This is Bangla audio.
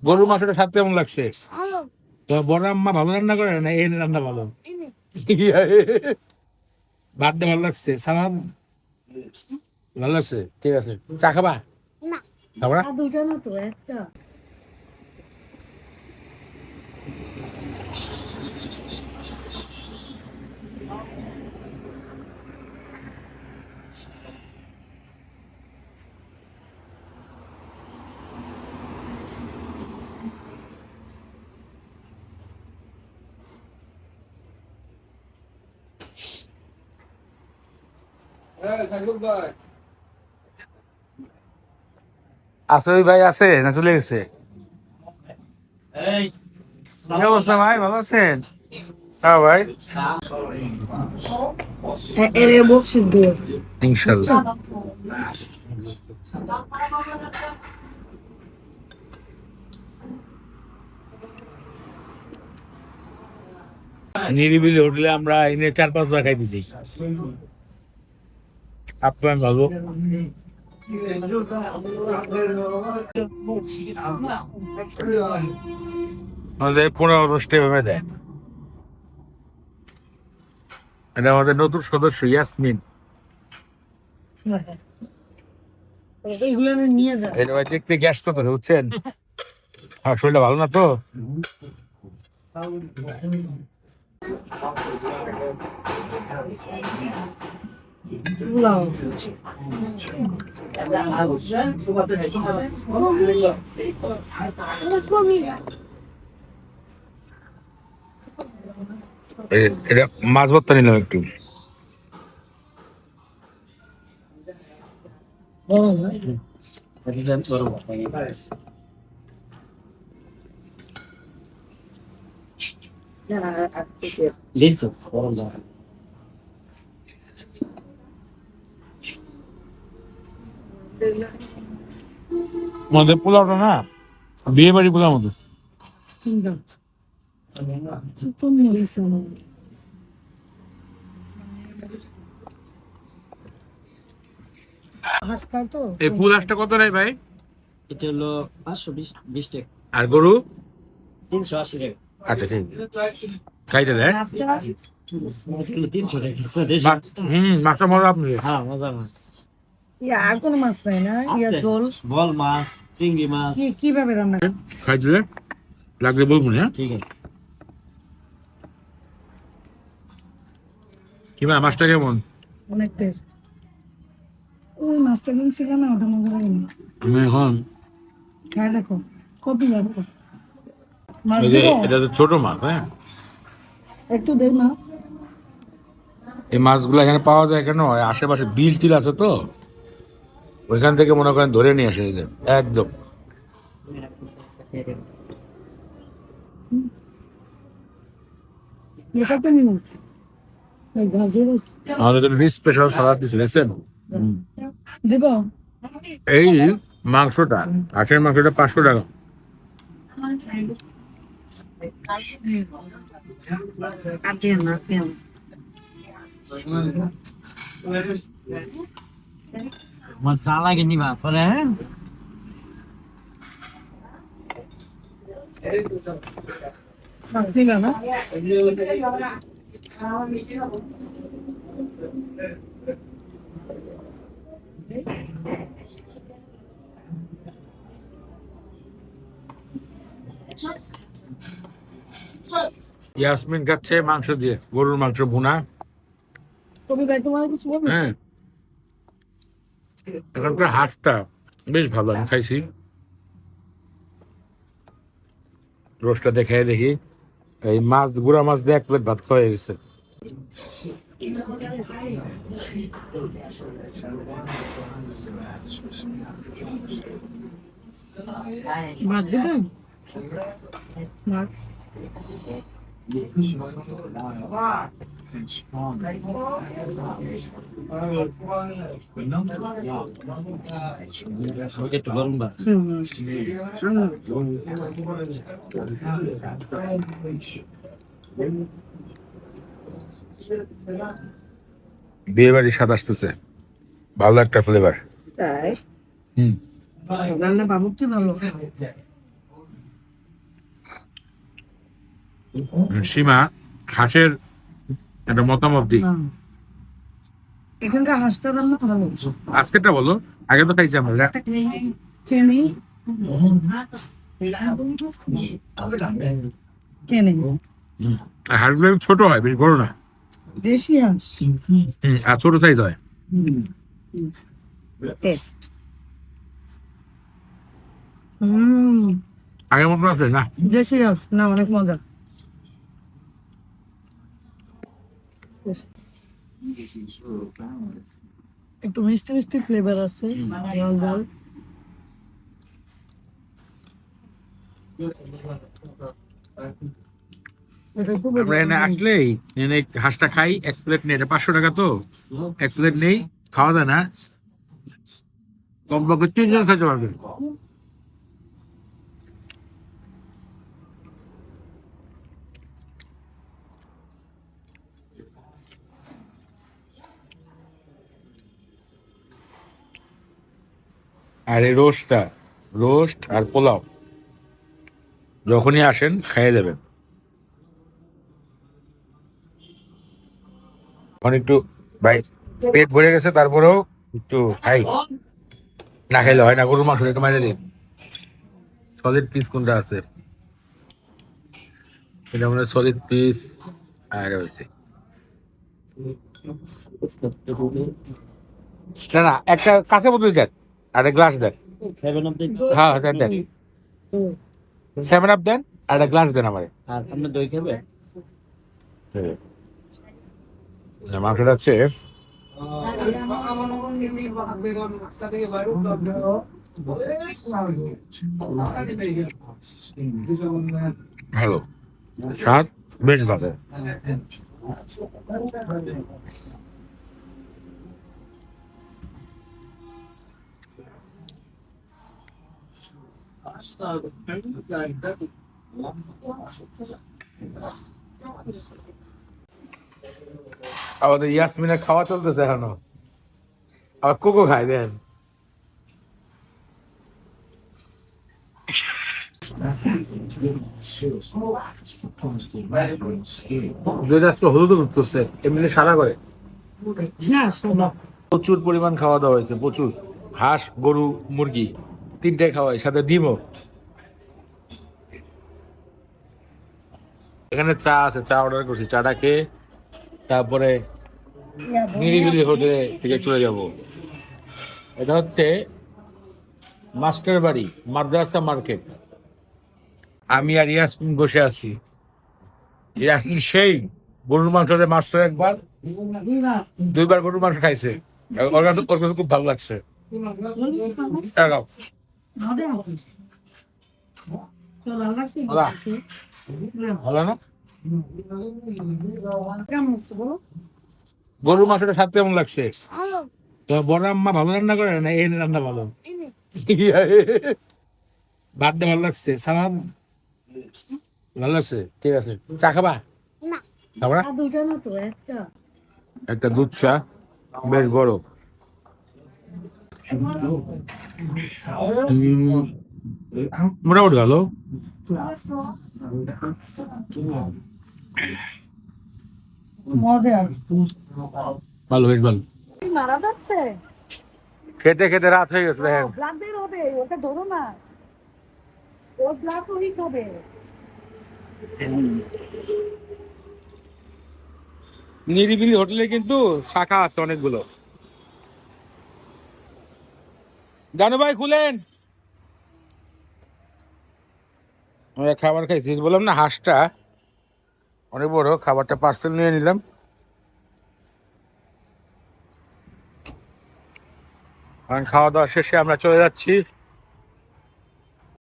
গরুর মাংসটা স্বাদ কেমন লাগছে? তো বড় আম্মা ভালো রান্না করে না এই রান্না ভালো? ভাত ভালো লাগছে, সালাদ ভালো লাগছে, ঠিক আছে। চা খাবা? খাবা না? দুইটা না তো একটা। আসলে ভাই আছে না চলে গেছে? কি অবস্থা ভাই, ভালো আছেন? হ্যাঁ ভাই, ইনশাল্লাহ। নিরিবিলি হোটেলে আমরা এনে 4-5 বার খাই দিছি। আপনার ভালো আমাদের 15-10 ভাবে দেয়। এটা আমাদের নতুন সদস্য ইয়াসমিন। এটা ভাই দেখতে গ্যাস তো বুঝছেন, আর শরীরটা ভালো না তো। এটা মাছ ভর্তা নিলাম একটু। আমাদের পোলাওটা না বিয়ে বাড়ি পোলাও মতো। এই ফুল হাঁসটা কত নেই ভাই? এটা হলো 520 টাকা। আর গরু 380 টাকা। আচ্ছা ঠিক খাইতে দেয়। 300 টাকা। মাছটা মজা আপনি। হ্যাঁ, মজা মাছ। আর কোনো মাছ নাই না? ঝোল বল মাছ, চিংড়ি মাছ। কিভাবে রান্না? খাই দিলে লাগলে বলবো না। ঠিক আছে। কি ভাই মাছটা কেমন? অনেক টেস্ট। ওই মাছটা কিনছিল না, ওটা মজা লাগে না। আমি এখন খাই দেখো, কপি দেখো। মাছ এই যে দেবো? এটা তো ছোট মাছ, হ্যাঁ একটু দে মাছ। এই মাছগুলো এখানে পাওয়া যায় কেন, আশেপাশে বিল টিল আছে তো, ওইখান থেকে মনে করেন ধরে নিয়ে আসে এদের একদম। এটা তো নিউ আমাদের জন্য স্পেশাল সালাদ দিচ্ছে দেখছেন। দেব। এই মাংসটা, হাঁসের মাংসটা 500 টাকা। মজা লাগে নিবা পরে। হ্যাঁ, মাছ দিলা না? ইয়াসমিন খাচ্ছে মাংস দিয়ে, গরুর মাংস ভুনা। তুমি ভাই তোমার কিছু বলবে? হ্যাঁ, এখানকার হাঁসটা বেশ ভালো, আমি খাইছি। রোস্টটা দেখে দেখি, এই মাছ গুড়া মাছ দিয়ে 1 প্লেট ভাত খাওয়া হয়ে গেছে। মাছ দিবেন? মাছ একটু গরম ভাত। বিয়ে বাড়ির স্বাদ আসতেছে, ভালো একটা ফ্লেভার। তাই হুম। রান্না বাবুর্চি ভালো। সীমা হাঁসের একটা মতামত দিই। হুম। এখানকার হাঁসটা রান্না ভালো। আজকেরটা বলো, আগে তো খাইছি আমরা। একটা খেয়ে নিই। খেয়ে নিই। আর হাঁসগুলো একটু ছোট হয়, বেশ বড় না। দেশি হাঁস। আর ছোট সাইজ হয়। টেস্ট। হুম। আগের মতন আছে না? দেশি হাঁস না, অনেক মজা। একটু মিষ্টি মিষ্টি ফ্লেভার আছে, ঝাল ঝাল। এটা খুব আমরা এনে আসলেই এনে হাঁসটা খাই, এক প্লেট নেই, এটা 500 টাকা তো, এক প্লেট নেই, খাওয়া যায় না, কমপক্ষে 3 জন খাইতে পারবে। আর এই রোস্ট আর পোলাও যখনই আসেন খাইয়ে দেবেন। এখন একটু ভাই পেট ভরে গেছে, তারপরেও একটু খাই, না খাইলে হয় না। গরুর মাংস একটু মাইরে দিন। সলিড পিস কোনটা আছে? এটা মনে হয় সলিড পিস। আর হয়েছে না না, একটা কাঁচা বোতল দেন আর একটা গ্লাস দেন। 7 অফ হ্যাঁ দেন দেন, 7 আপ দেন আর একটা গ্লাস দেন আমার। আর আপনি দই খাবে? মাংসটা হচ্ছে ভালো, স্বাদ বেশ ভালো। আমাদের ইয়াসমিনের খাওয়া চলতেছে এখনো, আবার কোকো খায় দেন। দুইটা আজকে হলুদ উঠতেছে, এমনি সাদা করে। হ্যাঁ শোনো, প্রচুর পরিমাণ খাওয়া দাওয়া হয়েছে, প্রচুর। হাঁস, গরু, মুরগি তিনটাই খাওয়াই, সাথে ডিমও। এখানে চা আছে, চা অর্ডার করছি, চাটা খেয়ে তারপরে নিরিবিলি হোটেলে থেকে চলে যাব। এটা হচ্ছে মাস্টার বাড়ি মাদ্রাসা মার্কেট। আমি আর ইয়াসমিন বসে আছি। ইয়াসমিন সেই গরুর মাংস মারছে একবার, 2বার গরুর মাংস খাইছে, ওর কাছে খুব ভালো লাগছে। এরকম। ভালো না? গরুর মাংসটা স্বাদ কেমন লাগছে? তো বড় আম্মা ভালো রান্না করে না এই রান্না ভালো? ভাত দিয়ে ভালো লাগছে, সালাদ ভালো লাগছে, ঠিক আছে। চা খাবা? খাবা না? দুইটা না তো একটা। একটা দুধ চা, বেশ বড়। মোটামুটি ভালো। মজা। ভালো, বেশ ভালো। মারা যাচ্ছে। খেতে খেতে রাত হয়ে গেছে দেখেন। ব্লাড বের হবে, ওটা ধরো না, ওর ব্লাড ওই হবে। নিরিবিলি হোটেলে কিন্তু শাখা আছে অনেকগুলো। জানু ভাই খুলেন। আমরা খাবার খাইছি, বললাম না হাঁসটা অনেক বড়, খাবারটা পার্সেল নিয়ে নিলাম। কারণ খাওয়া দাওয়া শেষে আমরা চলে যাচ্ছি